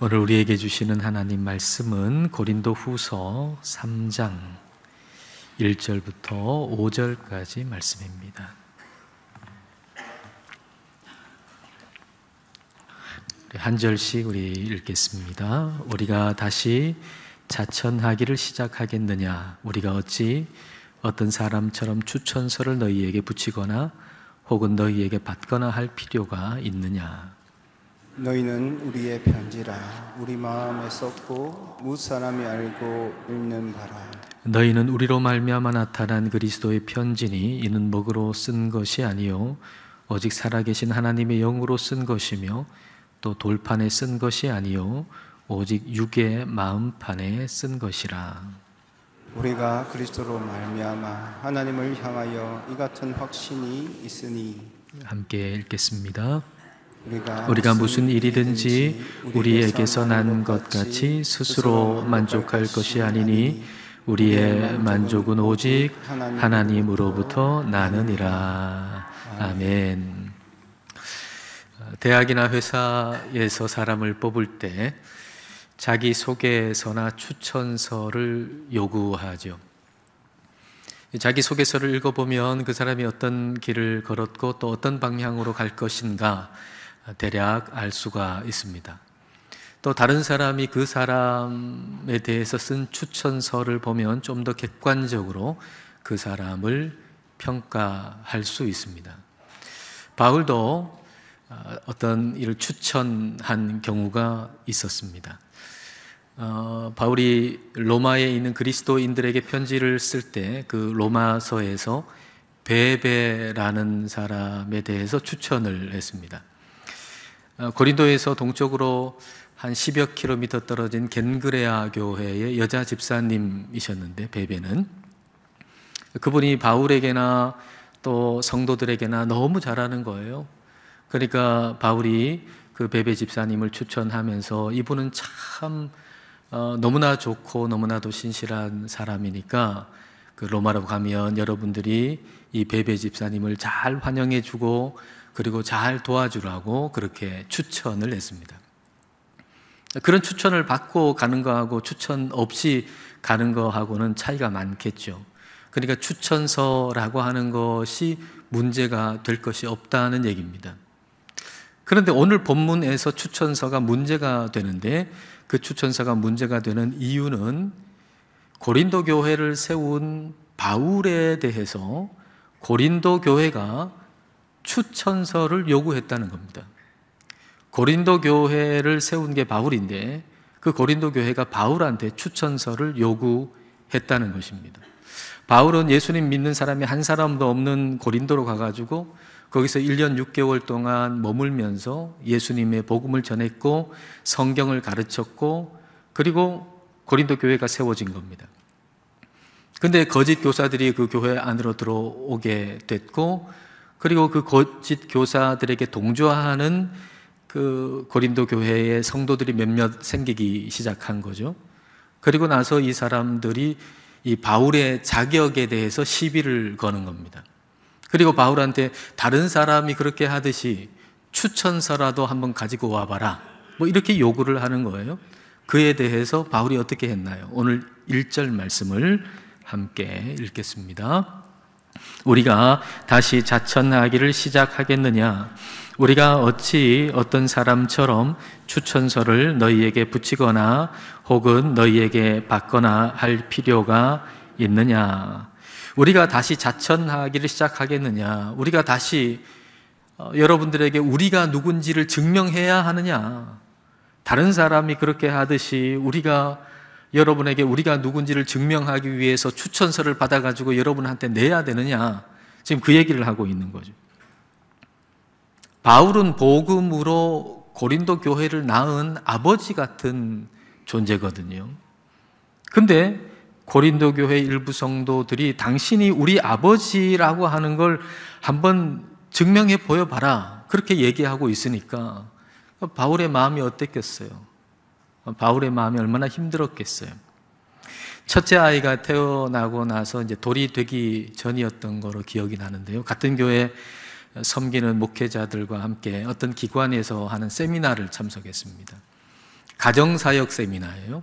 오늘 우리에게 주시는 하나님 말씀은 고린도후서 3장 1절부터 5절까지 말씀입니다. 한 절씩 우리 읽겠습니다. 우리가 다시 자천하기를 시작하겠느냐? 우리가 어찌 어떤 사람처럼 추천서를 너희에게 붙이거나 혹은 너희에게 받거나 할 필요가 있느냐? 너희는 우리의 편지라 우리 마음에 썼고 무사람이 알고 읽는 바라. 너희는 우리로 말미암아 나타난 그리스도의 편지니 이는 먹으로 쓴 것이 아니요 오직 살아계신 하나님의 영으로 쓴 것이며 또 돌판에 쓴 것이 아니요 오직 육의 마음판에 쓴 것이라. 우리가 그리스도로 말미암아 하나님을 향하여 이 같은 확신이 있으니. 함께 읽겠습니다. 우리가 무슨 일이든지 우리에게서 난 것 같이 스스로 만족할 것이 아니니 우리의 만족은 오직 하나님으로부터 나느니라. 아멘. 대학이나 회사에서 사람을 뽑을 때 자기소개서나 추천서를 요구하죠. 자기소개서를 읽어보면 그 사람이 어떤 길을 걸었고 또 어떤 방향으로 갈 것인가 대략 알 수가 있습니다. 또 다른 사람이 그 사람에 대해서 쓴 추천서를 보면 좀 더 객관적으로 그 사람을 평가할 수 있습니다. 바울도 어떤 일을 추천한 경우가 있었습니다. 바울이 로마에 있는 그리스도인들에게 편지를 쓸 때 그 로마서에서 베베라는 사람에 대해서 추천을 했습니다. 고린도에서 동쪽으로 한 10여 킬로미터 떨어진 겐그레아 교회의 여자 집사님이셨는데 베베는 그분이 바울에게나 또 성도들에게나 너무 잘하는 거예요. 그러니까 바울이 그 베베 집사님을 추천하면서 이분은 참 너무나 좋고 너무나도 신실한 사람이니까 그 로마로 가면 여러분들이 이 베베 집사님을 잘 환영해주고 그리고 잘 도와주라고 그렇게 추천을 했습니다. 그런 추천을 받고 가는 거하고 추천 없이 가는 거하고는 차이가 많겠죠. 그러니까 추천서라고 하는 것이 문제가 될 것이 없다는 얘기입니다. 그런데 오늘 본문에서 추천서가 문제가 되는데 그 추천서가 문제가 되는 이유는 고린도 교회를 세운 바울에 대해서 고린도 교회가 추천서를 요구했다는 겁니다. 고린도 교회를 세운 게 바울인데 그 고린도 교회가 바울한테 추천서를 요구했다는 것입니다. 바울은 예수님 믿는 사람이 한 사람도 없는 고린도로 가가지고 거기서 1년 6개월 동안 머물면서 예수님의 복음을 전했고 성경을 가르쳤고 그리고 고린도 교회가 세워진 겁니다. 근데 거짓 교사들이 그 교회 안으로 들어오게 됐고 그리고 그 거짓 교사들에게 동조하는 그 고린도 교회의 성도들이 몇몇 생기기 시작한 거죠. 그리고 나서 이 사람들이 이 바울의 자격에 대해서 시비를 거는 겁니다. 그리고 바울한테 다른 사람이 그렇게 하듯이 추천서라도 한번 가지고 와봐라 뭐 이렇게 요구를 하는 거예요. 그에 대해서 바울이 어떻게 했나요? 오늘 1절 말씀을 함께 읽겠습니다. 우리가 다시 자천하기를 시작하겠느냐? 우리가 어찌 어떤 사람처럼 추천서를 너희에게 붙이거나 혹은 너희에게 받거나 할 필요가 있느냐? 우리가 다시 자천하기를 시작하겠느냐? 우리가 다시 여러분들에게 우리가 누군지를 증명해야 하느냐? 다른 사람이 그렇게 하듯이 우리가 여러분에게 우리가 누군지를 증명하기 위해서 추천서를 받아가지고 여러분한테 내야 되느냐? 지금 그 얘기를 하고 있는 거죠. 바울은 복음으로 고린도 교회를 낳은 아버지 같은 존재거든요. 근데 고린도 교회 일부 성도들이 당신이 우리 아버지라고 하는 걸 한번 증명해 보여봐라 그렇게 얘기하고 있으니까 바울의 마음이 어땠겠어요? 바울의 마음이 얼마나 힘들었겠어요? 첫째 아이가 태어나고 나서 이제 돌이 되기 전이었던 거로 기억이 나는데요. 같은 교회 섬기는 목회자들과 함께 어떤 기관에서 하는 세미나를 참석했습니다. 가정사역 세미나예요.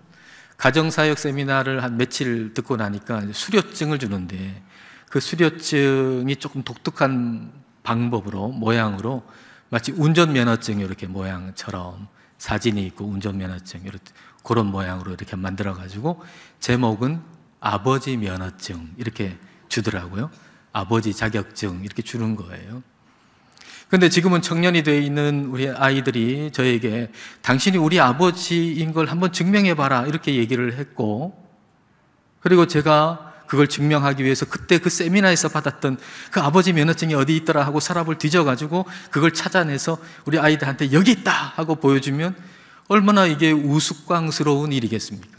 가정사역 세미나를 한 며칠 듣고 나니까 수료증을 주는데 그 수료증이 조금 독특한 방법으로, 모양으로 마치 운전면허증 이렇게 모양처럼 사진이 있고 운전면허증 이렇게 그런 모양으로 이렇게 만들어가지고 제목은 아버지 면허증 이렇게 주더라고요. 아버지 자격증 이렇게 주는 거예요. 근데 지금은 청년이 되어 있는 우리 아이들이 저에게 당신이 우리 아버지인 걸 한번 증명해봐라 이렇게 얘기를 했고, 그리고 제가 그걸 증명하기 위해서 그때 그 세미나에서 받았던 그 아버지 면허증이 어디 있더라 하고 서랍을 뒤져가지고 그걸 찾아내서 우리 아이들한테 여기 있다 하고 보여주면 얼마나 이게 우스꽝스러운 일이겠습니까?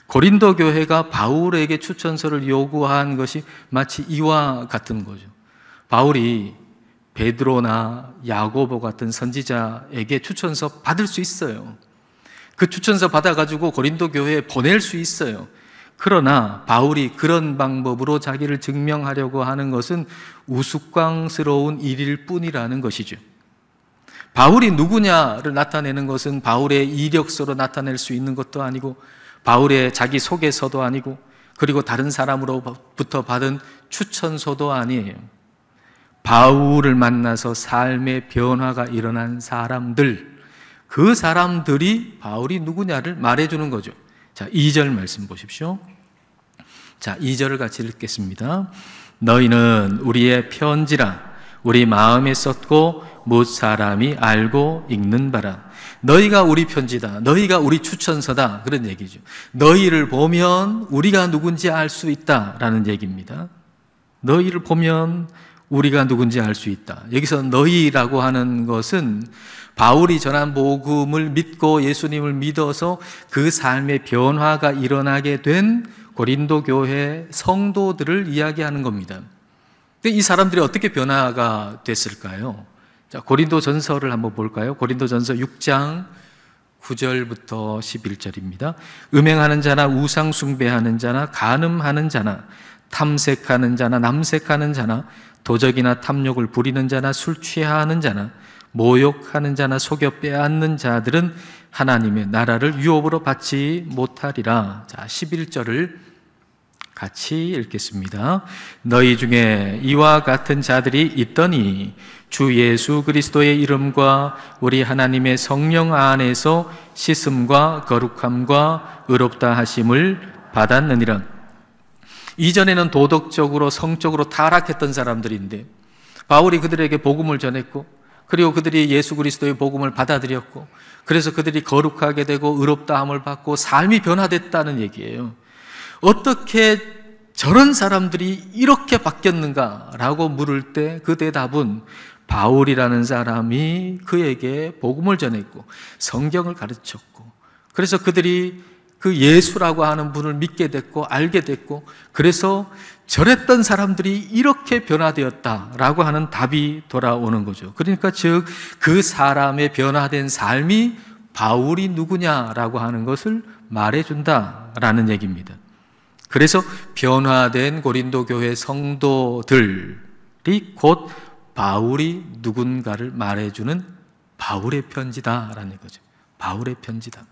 고린도 교회가 바울에게 추천서를 요구한 것이 마치 이와 같은 거죠. 바울이 베드로나 야고보 같은 선지자에게 추천서 받을 수 있어요. 그 추천서 받아가지고 고린도 교회에 보낼 수 있어요. 그러나 바울이 그런 방법으로 자기를 증명하려고 하는 것은 우스꽝스러운 일일 뿐이라는 것이죠. 바울이 누구냐를 나타내는 것은 바울의 이력서로 나타낼 수 있는 것도 아니고 바울의 자기 소개서도 아니고 그리고 다른 사람으로부터 받은 추천서도 아니에요. 바울을 만나서 삶의 변화가 일어난 사람들, 그 사람들이 바울이 누구냐를 말해주는 거죠. 자, 2절 말씀 보십시오. 자, 2절을 같이 읽겠습니다. 너희는 우리의 편지라 우리 마음에 썼고 못 사람이 알고 읽는 바라. 너희가 우리 편지다. 너희가 우리 추천서다. 그런 얘기죠. 너희를 보면 우리가 누군지 알 수 있다라는 얘기입니다. 너희를 보면 우리가 누군지 알 수 있다. 여기서 너희라고 하는 것은 바울이 전한 복음을 믿고 예수님을 믿어서 그 삶의 변화가 일어나게 된 고린도 교회 성도들을 이야기하는 겁니다. 이 사람들이 어떻게 변화가 됐을까요? 자, 고린도 전서를 한번 볼까요? 고린도 전서 6장 9절부터 11절입니다. 음행하는 자나 우상 숭배하는 자나 간음하는 자나 탐색하는 자나 남색하는 자나 도적이나 탐욕을 부리는 자나 술 취하는 자나 모욕하는 자나 속여 빼앗는 자들은 하나님의 나라를 유업으로 받지 못하리라. 자, 11절을 같이 읽겠습니다. 너희 중에 이와 같은 자들이 있더니 주 예수 그리스도의 이름과 우리 하나님의 성령 안에서 씻음과 거룩함과 의롭다 하심을 받았느니라. 이전에는 도덕적으로 성적으로 타락했던 사람들인데 바울이 그들에게 복음을 전했고 그리고 그들이 예수 그리스도의 복음을 받아들였고 그래서 그들이 거룩하게 되고 의롭다함을 받고 삶이 변화됐다는 얘기예요. 어떻게 저런 사람들이 이렇게 바뀌었는가라고 물을 때 그 대답은 바울이라는 사람이 그에게 복음을 전했고 성경을 가르쳤고 그래서 그들이 그 예수라고 하는 분을 믿게 됐고 알게 됐고 그래서 저랬던 사람들이 이렇게 변화되었다라고 하는 답이 돌아오는 거죠. 그러니까 즉 그 사람의 변화된 삶이 바울이 누구냐라고 하는 것을 말해준다라는 얘기입니다. 그래서 변화된 고린도 교회 성도들이 곧 바울이 누군가를 말해주는 바울의 편지다라는 거죠. 바울의 편지다.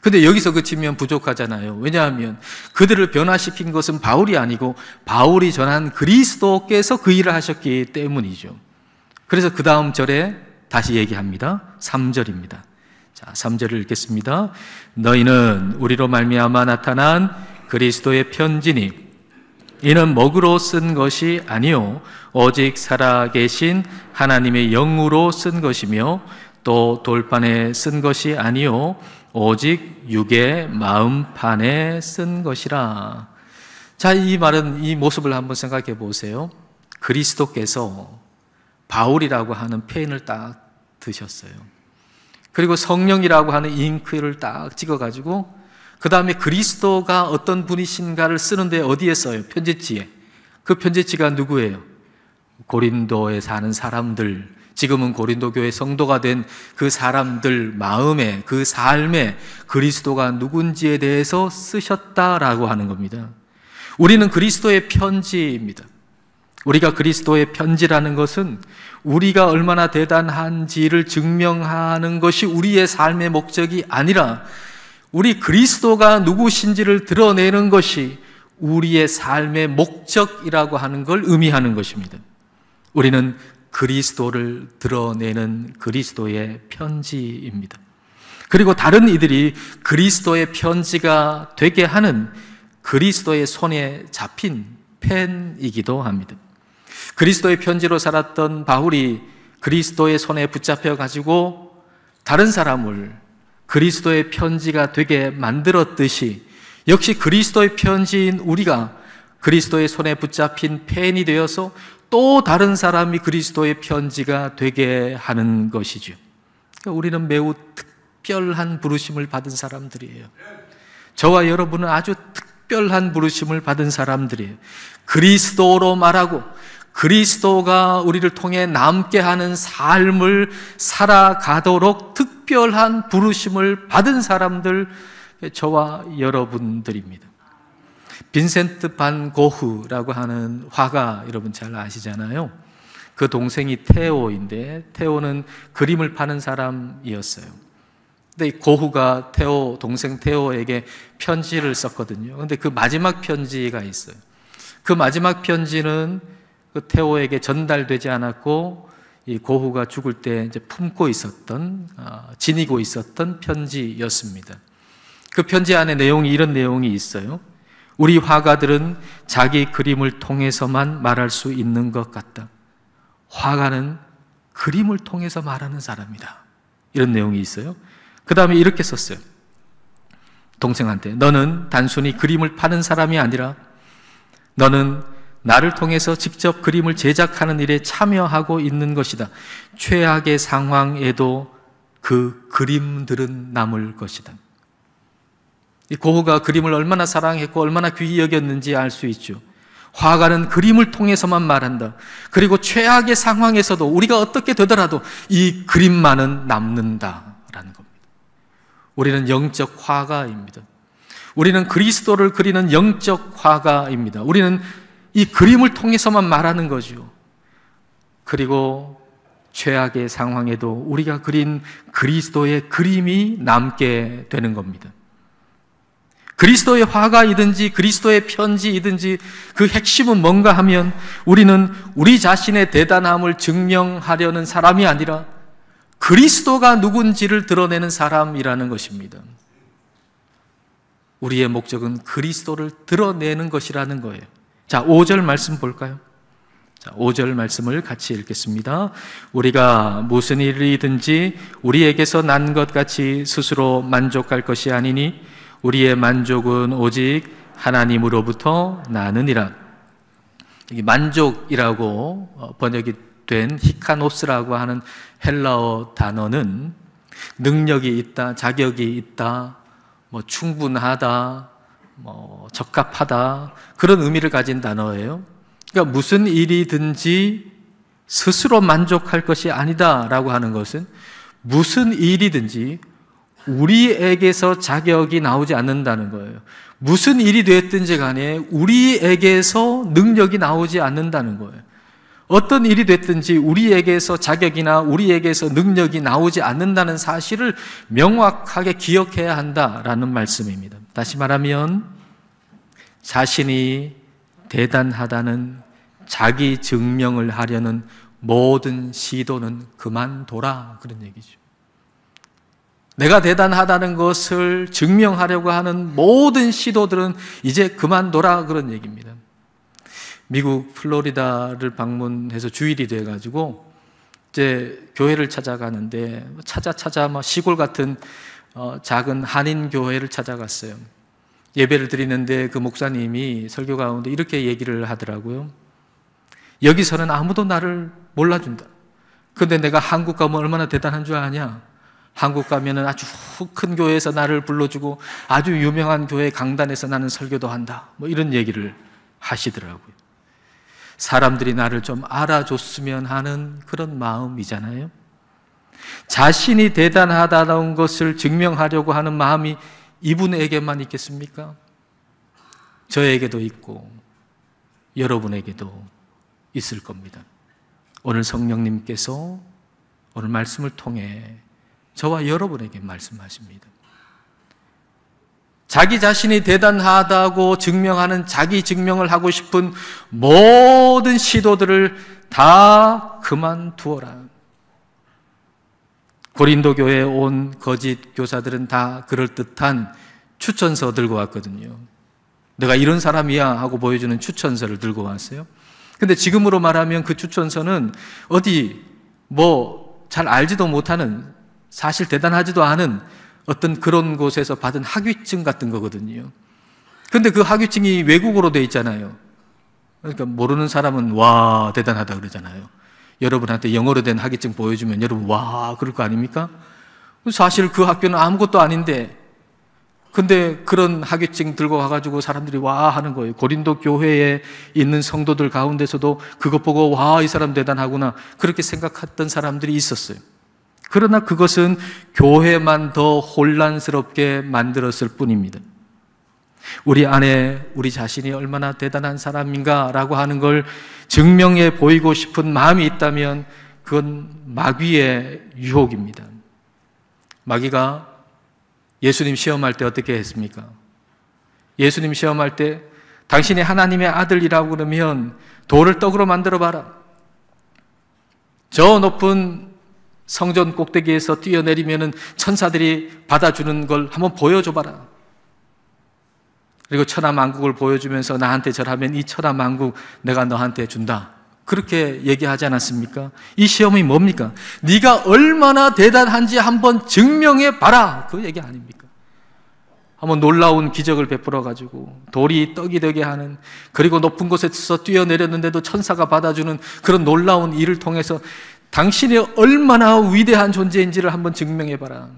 근데 여기서 그치면 부족하잖아요. 왜냐하면 그들을 변화시킨 것은 바울이 아니고 바울이 전한 그리스도께서 그 일을 하셨기 때문이죠. 그래서 그 다음 절에 다시 얘기합니다. 3절입니다. 자, 3절을 읽겠습니다. 너희는 우리로 말미암아 나타난 그리스도의 편지니 이는 먹으로 쓴 것이 아니요 오직 살아계신 하나님의 영으로 쓴 것이며 또 돌판에 쓴 것이 아니요 오직 육의 마음판에 쓴 것이라. 자, 이 말은 이 모습을 한번 생각해 보세요. 그리스도께서 바울이라고 하는 펜을 딱 드셨어요. 그리고 성령이라고 하는 잉크를 딱 찍어가지고 그 다음에 그리스도가 어떤 분이신가를 쓰는데 어디에 써요? 편지지에. 그 편지지가 누구예요? 고린도에 사는 사람들, 지금은 고린도 교회 성도가 된 그 사람들 마음에, 그 삶에 그리스도가 누군지에 대해서 쓰셨다라고 하는 겁니다. 우리는 그리스도의 편지입니다. 우리가 그리스도의 편지라는 것은 우리가 얼마나 대단한지를 증명하는 것이 우리의 삶의 목적이 아니라 우리 그리스도가 누구신지를 드러내는 것이 우리의 삶의 목적이라고 하는 걸 의미하는 것입니다. 우리는 그리스도를 드러내는 그리스도의 편지입니다. 그리고 다른 이들이 그리스도의 편지가 되게 하는 그리스도의 손에 잡힌 펜이기도 합니다. 그리스도의 편지로 살았던 바울이 그리스도의 손에 붙잡혀 가지고 다른 사람을 그리스도의 편지가 되게 만들었듯이 역시 그리스도의 편지인 우리가 그리스도의 손에 붙잡힌 펜이 되어서 또 다른 사람이 그리스도의 편지가 되게 하는 것이죠. 우리는 매우 특별한 부르심을 받은 사람들이에요. 저와 여러분은 아주 특별한 부르심을 받은 사람들이에요. 그리스도로 말하고 그리스도가 우리를 통해 남게 하는 삶을 살아가도록 특별한 부르심을 받은 사람들, 저와 여러분들입니다. 빈센트 반 고흐라고 하는 화가 여러분 잘 아시잖아요. 그 동생이 테오인데 테오는 그림을 파는 사람이었어요. 근데 고흐가 동생 테오에게 편지를 썼거든요. 근데 그 마지막 편지가 있어요. 그 마지막 편지는 그 테오에게 전달되지 않았고 이 고흐가 죽을 때 이제 품고 있었던, 지니고 있었던 편지였습니다. 그 편지 안에 이런 내용이 있어요. 우리 화가들은 자기 그림을 통해서만 말할 수 있는 것 같다. 화가는 그림을 통해서 말하는 사람이다. 이런 내용이 있어요. 그 다음에 이렇게 썼어요. 동생한테, 너는 단순히 그림을 파는 사람이 아니라 너는 나를 통해서 직접 그림을 제작하는 일에 참여하고 있는 것이다. 최악의 상황에도 그 그림들은 남을 것이다. 이 고흐가 그림을 얼마나 사랑했고 얼마나 귀히 여겼는지 알 수 있죠. 화가는 그림을 통해서만 말한다. 그리고 최악의 상황에서도 우리가 어떻게 되더라도 이 그림만은 남는다라는 겁니다. 우리는 영적 화가입니다. 우리는 그리스도를 그리는 영적 화가입니다. 우리는 이 그림을 통해서만 말하는 거죠. 그리고 최악의 상황에도 우리가 그린 그리스도의 그림이 남게 되는 겁니다. 그리스도의 화가이든지 그리스도의 편지이든지 그 핵심은 뭔가 하면 우리는 우리 자신의 대단함을 증명하려는 사람이 아니라 그리스도가 누군지를 드러내는 사람이라는 것입니다. 우리의 목적은 그리스도를 드러내는 것이라는 거예요. 자, 5절 말씀 볼까요? 자, 5절 말씀을 같이 읽겠습니다. 우리가 무슨 일이든지 우리에게서 난 것 같이 스스로 만족할 것이 아니니 우리의 만족은 오직 하나님으로부터 나느니라. 여기 만족이라고 번역이 된 히카노스라고 하는 헬라어 단어는 능력이 있다, 자격이 있다, 충분하다, 적합하다, 그런 의미를 가진 단어예요. 그러니까 무슨 일이든지 스스로 만족할 것이 아니다라고 하는 것은 무슨 일이든지 우리에게서 자격이 나오지 않는다는 거예요. 무슨 일이 됐든지 간에 우리에게서 능력이 나오지 않는다는 거예요. 어떤 일이 됐든지 우리에게서 자격이나 우리에게서 능력이 나오지 않는다는 사실을 명확하게 기억해야 한다라는 말씀입니다. 다시 말하면 자신이 대단하다는 자기 증명을 하려는 모든 시도는 그만둬라, 그런 얘기죠. 내가 대단하다는 것을 증명하려고 하는 모든 시도들은 이제 그만둬라, 그런 얘기입니다. 미국 플로리다를 방문해서 주일이 돼가지고 이제 교회를 찾아가는데 찾아 시골 같은 작은 한인 교회를 찾아갔어요. 예배를 드리는데 그 목사님이 설교 가운데 이렇게 얘기를 하더라고요. 여기서는 아무도 나를 몰라준다. 근데 내가 한국 가면 얼마나 대단한 줄 아냐? 한국 가면은 아주 큰 교회에서 나를 불러주고 아주 유명한 교회 강단에서 나는 설교도 한다. 이런 얘기를 하시더라고요. 사람들이 나를 좀 알아줬으면 하는 그런 마음이잖아요. 자신이 대단하다는 것을 증명하려고 하는 마음이 이분에게만 있겠습니까? 저에게도 있고 여러분에게도 있을 겁니다. 오늘 성령님께서 오늘 말씀을 통해 저와 여러분에게 말씀하십니다. 자기 자신이 대단하다고 증명하는 자기 증명을 하고 싶은 모든 시도들을 다 그만두어라. 고린도 교회에 온 거짓 교사들은 다 그럴듯한 추천서 들고 왔거든요. 내가 이런 사람이야 하고 보여주는 추천서를 들고 왔어요. 근데 지금으로 말하면 그 추천서는 어디 잘 알지도 못하는, 사실 대단하지도 않은 어떤 그런 곳에서 받은 학위증 같은 거거든요. 근데 그 학위증이 외국어로 돼 있잖아요. 그러니까 모르는 사람은 와 대단하다 그러잖아요. 여러분한테 영어로 된 학위증 보여주면 여러분 와 그럴 거 아닙니까? 사실 그 학교는 아무것도 아닌데 근데 그런 학위증 들고 와가지고 사람들이 와 하는 거예요. 고린도 교회에 있는 성도들 가운데서도 그것 보고 와 이 사람 대단하구나 그렇게 생각했던 사람들이 있었어요. 그러나 그것은 교회만 더 혼란스럽게 만들었을 뿐입니다. 우리 안에 우리 자신이 얼마나 대단한 사람인가 라고 하는 걸 증명해 보이고 싶은 마음이 있다면 그건 마귀의 유혹입니다. 마귀가 예수님 시험할 때 어떻게 했습니까? 예수님 시험할 때 당신이 하나님의 아들이라고 그러면 돌을 떡으로 만들어 봐라. 저 높은 성전 꼭대기에서 뛰어내리면 천사들이 받아주는 걸 한번 보여줘 봐라. 그리고 천하만국을 보여주면서 나한테 절하면 이 천하만국 내가 너한테 준다. 그렇게 얘기하지 않았습니까? 이 시험이 뭡니까? 네가 얼마나 대단한지 한번 증명해 봐라. 그 얘기 아닙니까? 한번 놀라운 기적을 베풀어 가지고 돌이 떡이 되게 하는, 그리고 높은 곳에서 뛰어내렸는데도 천사가 받아주는 그런 놀라운 일을 통해서 당신이 얼마나 위대한 존재인지를 한번 증명해 봐라.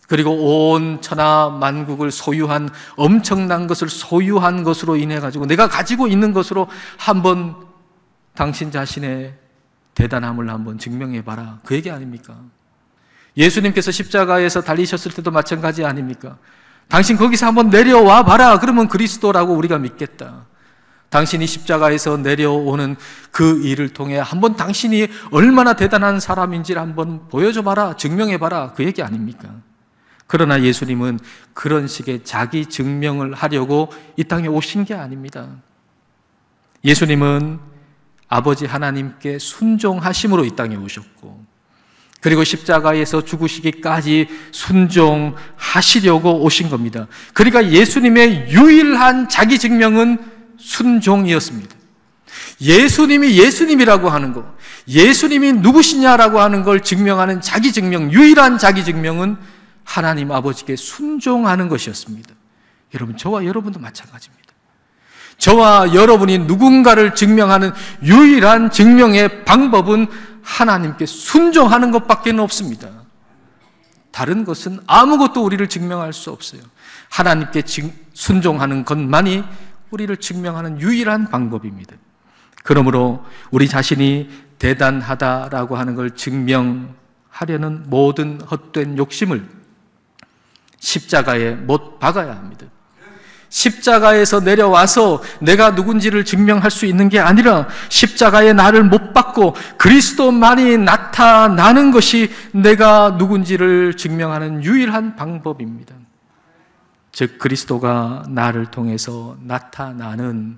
그리고 온 천하 만국을 소유한, 엄청난 것을 소유한 것으로 인해 가지고 내가 가지고 있는 것으로 한번 당신 자신의 대단함을 한번 증명해 봐라. 그 얘기 아닙니까? 예수님께서 십자가에서 달리셨을 때도 마찬가지 아닙니까? 당신 거기서 한번 내려와 봐라. 그러면 그리스도라고 우리가 믿겠다. 당신이 십자가에서 내려오는 그 일을 통해 한번 당신이 얼마나 대단한 사람인지를 한번 보여줘 봐라. 증명해 봐라. 그 얘기 아닙니까? 그러나 예수님은 그런 식의 자기 증명을 하려고 이 땅에 오신 게 아닙니다. 예수님은 아버지 하나님께 순종하심으로 이 땅에 오셨고, 그리고 십자가에서 죽으시기까지 순종하시려고 오신 겁니다. 그러니까 예수님의 유일한 자기 증명은 순종이었습니다. 예수님이 예수님이라고 하는 것, 예수님이 누구시냐라고 하는 걸 증명하는 자기 증명, 유일한 자기 증명은 하나님 아버지께 순종하는 것이었습니다. 여러분, 저와 여러분도 마찬가지입니다. 저와 여러분이 누군가를 증명하는 유일한 증명의 방법은 하나님께 순종하는 것밖에 없습니다. 다른 것은 아무것도 우리를 증명할 수 없어요. 하나님께 순종하는 것만이 우리를 증명하는 유일한 방법입니다. 그러므로 우리 자신이 대단하다라고 하는 걸 증명하려는 모든 헛된 욕심을 십자가에 못 박아야 합니다. 십자가에서 내려와서 내가 누군지를 증명할 수 있는 게 아니라 십자가에 나를 못 박고 그리스도만이 나타나는 것이 내가 누군지를 증명하는 유일한 방법입니다. 즉 그리스도가 나를 통해서 나타나는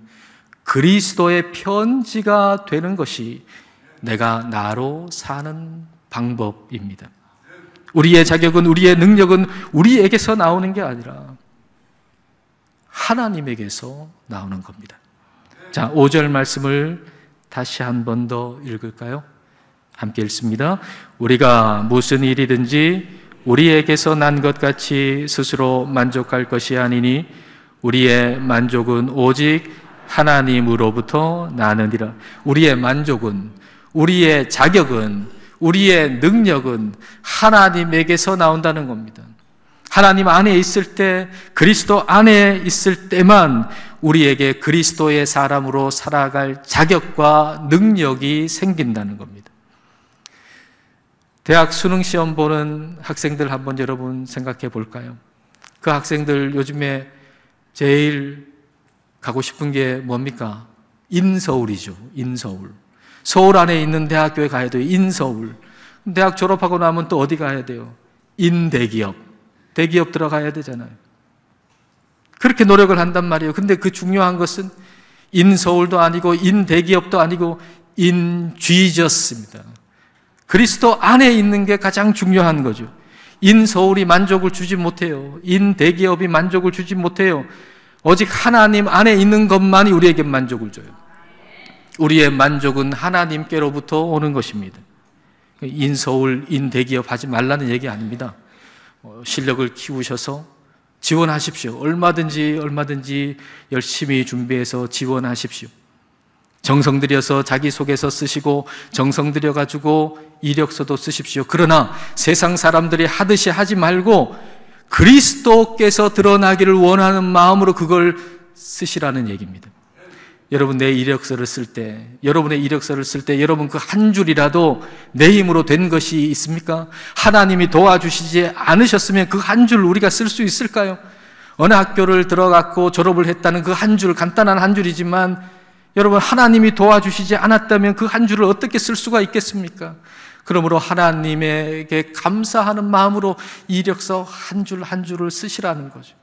그리스도의 편지가 되는 것이 내가 나로 사는 방법입니다. 우리의 자격은, 우리의 능력은 우리에게서 나오는 게 아니라 하나님에게서 나오는 겁니다. 자, 5절 말씀을 다시 한 번 더 읽을까요? 함께 읽습니다. 우리가 무슨 일이든지 우리에게서 난 것 같이 스스로 만족할 것이 아니니 우리의 만족은 오직 하나님으로부터 나느니라. 우리의 만족은, 우리의 자격은, 우리의 능력은 하나님에게서 나온다는 겁니다. 하나님 안에 있을 때, 그리스도 안에 있을 때만 우리에게 그리스도의 사람으로 살아갈 자격과 능력이 생긴다는 겁니다. 대학 수능시험 보는 학생들 한번 여러분 생각해 볼까요? 그 학생들 요즘에 제일 가고 싶은 게 뭡니까? 인서울이죠. 인서울. 서울 안에 있는 대학교에 가야 돼요. 인서울. 대학 졸업하고 나면 또 어디 가야 돼요? 인대기업. 대기업 들어가야 되잖아요. 그렇게 노력을 한단 말이에요. 근데 그 중요한 것은 인서울도 아니고 인대기업도 아니고 인쥐저스입니다. 그리스도 안에 있는 게 가장 중요한 거죠. 인서울이 만족을 주지 못해요. 인대기업이 만족을 주지 못해요. 오직 하나님 안에 있는 것만이 우리에게 만족을 줘요. 우리의 만족은 하나님께로부터 오는 것입니다. 인서울, 인대기업 하지 말라는 얘기 아닙니다. 실력을 키우셔서 지원하십시오. 얼마든지 열심히 준비해서 지원하십시오. 정성 들여서 자기소개서 쓰시고 정성 들여가지고 이력서도 쓰십시오. 그러나 세상 사람들이 하듯이 하지 말고 그리스도께서 드러나기를 원하는 마음으로 그걸 쓰시라는 얘기입니다. 여러분 내 이력서를 쓸 때, 여러분의 이력서를 쓸 때 여러분 그 한 줄이라도 내 힘으로 된 것이 있습니까? 하나님이 도와주시지 않으셨으면 그 한 줄 우리가 쓸 수 있을까요? 어느 학교를 들어갔고 졸업을 했다는 그 한 줄, 간단한 한 줄이지만 여러분 하나님이 도와주시지 않았다면 그 한 줄을 어떻게 쓸 수가 있겠습니까? 그러므로 하나님에게 감사하는 마음으로 이력서 한 줄 한 줄을 쓰시라는 거죠.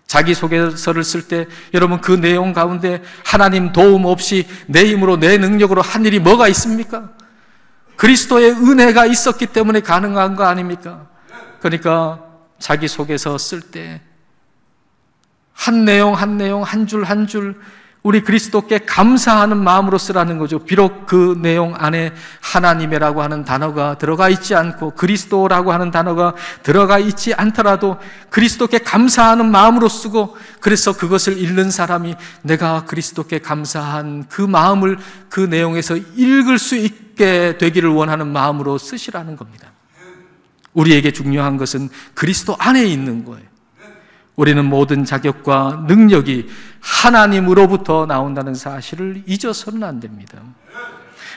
자기소개서를 쓸 때 여러분 그 내용 가운데 하나님 도움 없이 내 힘으로 내 능력으로 한 일이 뭐가 있습니까? 그리스도의 은혜가 있었기 때문에 가능한 거 아닙니까? 그러니까 자기소개서 쓸 때 한 내용 한 줄 우리 그리스도께 감사하는 마음으로 쓰라는 거죠. 비록 그 내용 안에 하나님이라고 하는 단어가 들어가 있지 않고 그리스도라고 하는 단어가 들어가 있지 않더라도 그리스도께 감사하는 마음으로 쓰고, 그래서 그것을 읽는 사람이 내가 그리스도께 감사한 그 마음을 그 내용에서 읽을 수 있게 되기를 원하는 마음으로 쓰시라는 겁니다. 우리에게 중요한 것은 그리스도 안에 있는 거예요. 우리는 모든 자격과 능력이 하나님으로부터 나온다는 사실을 잊어서는 안 됩니다.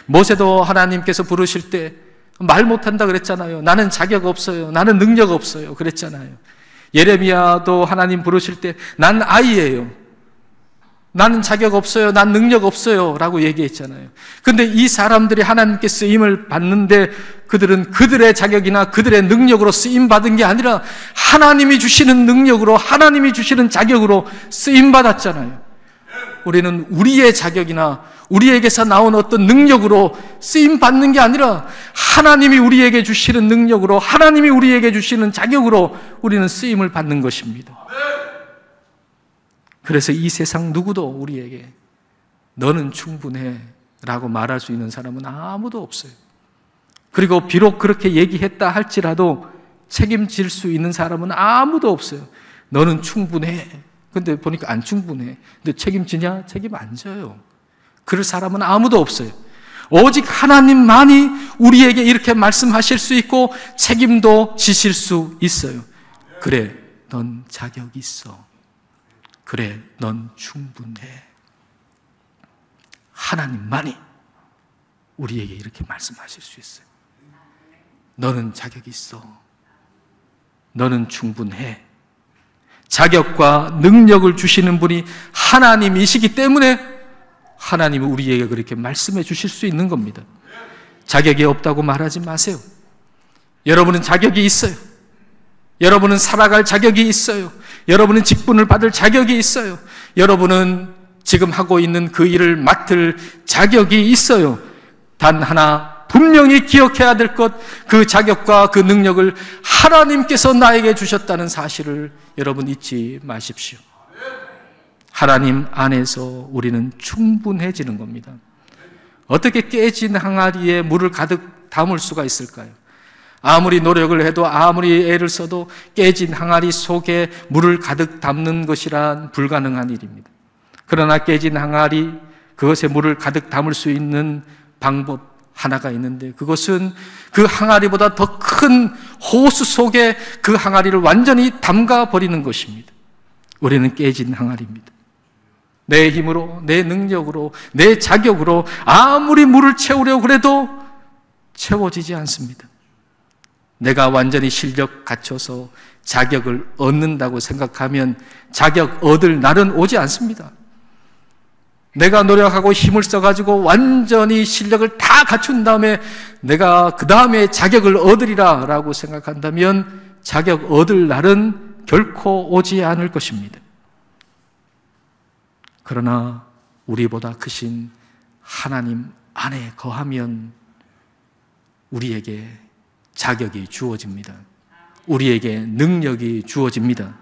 모세도 하나님께서 부르실 때 말 못한다 그랬잖아요. 나는 자격 없어요. 나는 능력 없어요. 그랬잖아요. 예레미야도 하나님 부르실 때 난 아이예요. 나는 자격 없어요. 난 능력 없어요. 라고 얘기했잖아요. 근데 이 사람들이 하나님께 쓰임을 받는데 그들은 그들의 자격이나 그들의 능력으로 쓰임받은 게 아니라 하나님이 주시는 능력으로, 하나님이 주시는 자격으로 쓰임받았잖아요. 우리는 우리의 자격이나 우리에게서 나온 어떤 능력으로 쓰임받는 게 아니라 하나님이 우리에게 주시는 능력으로, 하나님이 우리에게 주시는 자격으로 우리는 쓰임을 받는 것입니다. 그래서 이 세상 누구도 우리에게 너는 충분해 라고 말할 수 있는 사람은 아무도 없어요. 그리고 비록 그렇게 얘기했다 할지라도 책임질 수 있는 사람은 아무도 없어요. 너는 충분해. 근데 보니까 안 충분해. 근데 책임지냐? 책임 안 져요. 그럴 사람은 아무도 없어요. 오직 하나님만이 우리에게 이렇게 말씀하실 수 있고 책임도 지실 수 있어요. 그래, 넌 자격이 있어. 그래, 넌 충분해. 하나님만이 우리에게 이렇게 말씀하실 수 있어요. 너는 자격이 있어. 너는 충분해. 자격과 능력을 주시는 분이 하나님이시기 때문에 하나님은 우리에게 그렇게 말씀해 주실 수 있는 겁니다. 자격이 없다고 말하지 마세요. 여러분은 자격이 있어요. 여러분은 살아갈 자격이 있어요. 여러분은 직분을 받을 자격이 있어요. 여러분은 지금 하고 있는 그 일을 맡을 자격이 있어요. 단 하나 분명히 기억해야 될 것, 그 자격과 그 능력을 하나님께서 나에게 주셨다는 사실을 여러분 잊지 마십시오. 하나님 안에서 우리는 충분해지는 겁니다. 어떻게 깨진 항아리에 물을 가득 담을 수가 있을까요? 아무리 노력을 해도, 아무리 애를 써도 깨진 항아리 속에 물을 가득 담는 것이란 불가능한 일입니다. 그러나 깨진 항아리, 그것에 물을 가득 담을 수 있는 방법 하나가 있는데, 그것은 그 항아리보다 더 큰 호수 속에 그 항아리를 완전히 담가 버리는 것입니다. 우리는 깨진 항아리입니다. 내 힘으로, 내 능력으로, 내 자격으로 아무리 물을 채우려고 해도 채워지지 않습니다. 내가 완전히 실력 갖춰서 자격을 얻는다고 생각하면 자격 얻을 날은 오지 않습니다. 내가 노력하고 힘을 써가지고 완전히 실력을 다 갖춘 다음에 내가 그 다음에 자격을 얻으리라 라고 생각한다면 자격 얻을 날은 결코 오지 않을 것입니다. 그러나 우리보다 크신 하나님 안에 거하면 우리에게 자격이 주어집니다. 우리에게 능력이 주어집니다.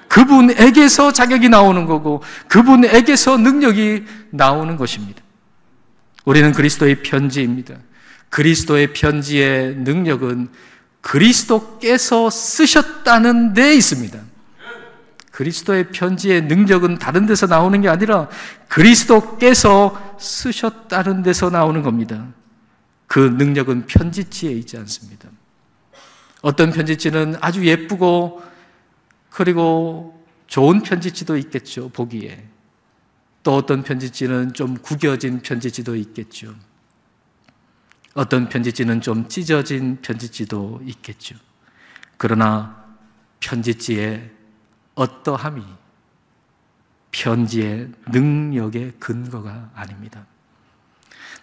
그분에게서 자격이 나오는 거고 그분에게서 능력이 나오는 것입니다. 우리는 그리스도의 편지입니다. 그리스도의 편지의 능력은 그리스도께서 쓰셨다는 데 있습니다. 그리스도의 편지의 능력은 다른 데서 나오는 게 아니라 그리스도께서 쓰셨다는 데서 나오는 겁니다. 그 능력은 편지지에 있지 않습니다. 어떤 편지지는 아주 예쁘고 그리고 좋은 편지지도 있겠죠, 보기에. 또 어떤 편지지는 좀 구겨진 편지지도 있겠죠. 어떤 편지지는 좀 찢어진 편지지도 있겠죠. 그러나 편지지의 어떠함이 편지의 능력의 근거가 아닙니다.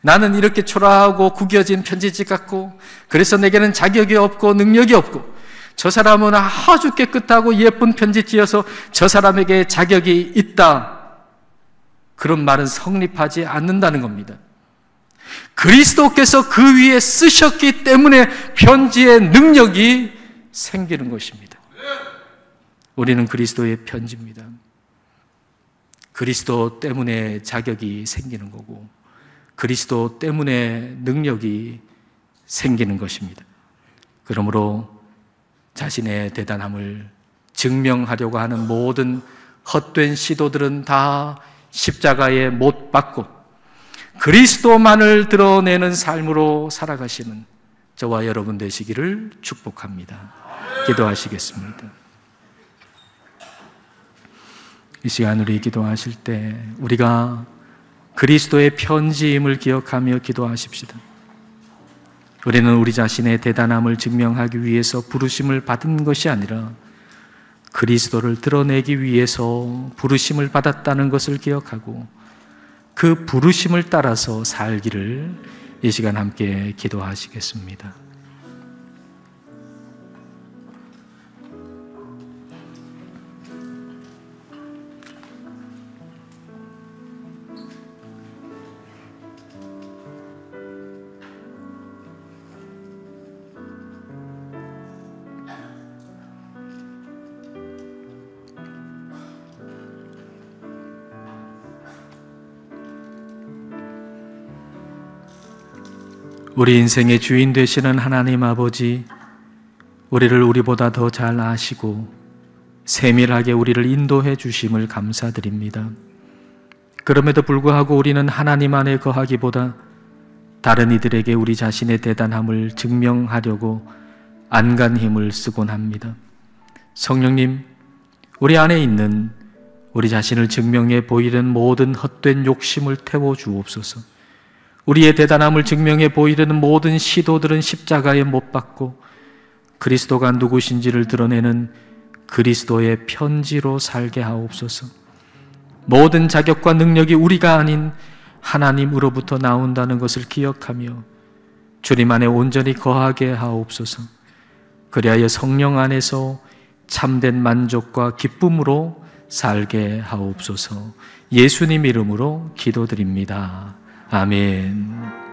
나는 이렇게 초라하고 구겨진 편지지 같고 그래서 내게는 자격이 없고 능력이 없고 저 사람은 아주 깨끗하고 예쁜 편지지여서 저 사람에게 자격이 있다. 그런 말은 성립하지 않는다는 겁니다. 그리스도께서 그 위에 쓰셨기 때문에 편지의 능력이 생기는 것입니다. 우리는 그리스도의 편지입니다. 그리스도 때문에 자격이 생기는 거고 그리스도 때문에 능력이 생기는 것입니다. 그러므로 자신의 대단함을 증명하려고 하는 모든 헛된 시도들은 다 십자가에 못 박고 그리스도만을 드러내는 삶으로 살아가시는 저와 여러분 되시기를 축복합니다. 기도하시겠습니다. 이 시간 우리 기도하실 때 우리가 그리스도의 편지임을 기억하며 기도하십시다. 우리는 우리 자신의 대단함을 증명하기 위해서 부르심을 받은 것이 아니라 그리스도를 드러내기 위해서 부르심을 받았다는 것을 기억하고 그 부르심을 따라서 살기를 이 시간 함께 기도하시겠습니다. 우리 인생의 주인 되시는 하나님 아버지, 우리를 우리보다 더 잘 아시고 세밀하게 우리를 인도해 주심을 감사드립니다. 그럼에도 불구하고 우리는 하나님 안에 거하기보다 다른 이들에게 우리 자신의 대단함을 증명하려고 안간 힘을 쓰곤 합니다. 성령님, 우리 안에 있는 우리 자신을 증명해 보이는 모든 헛된 욕심을 태워 주옵소서. 우리의 대단함을 증명해 보이려는 모든 시도들은 십자가에 못 박고 그리스도가 누구신지를 드러내는 그리스도의 편지로 살게 하옵소서. 모든 자격과 능력이 우리가 아닌 하나님으로부터 나온다는 것을 기억하며 주님 안에 온전히 거하게 하옵소서. 그리하여 성령 안에서 참된 만족과 기쁨으로 살게 하옵소서. 예수님 이름으로 기도드립니다. 아멘.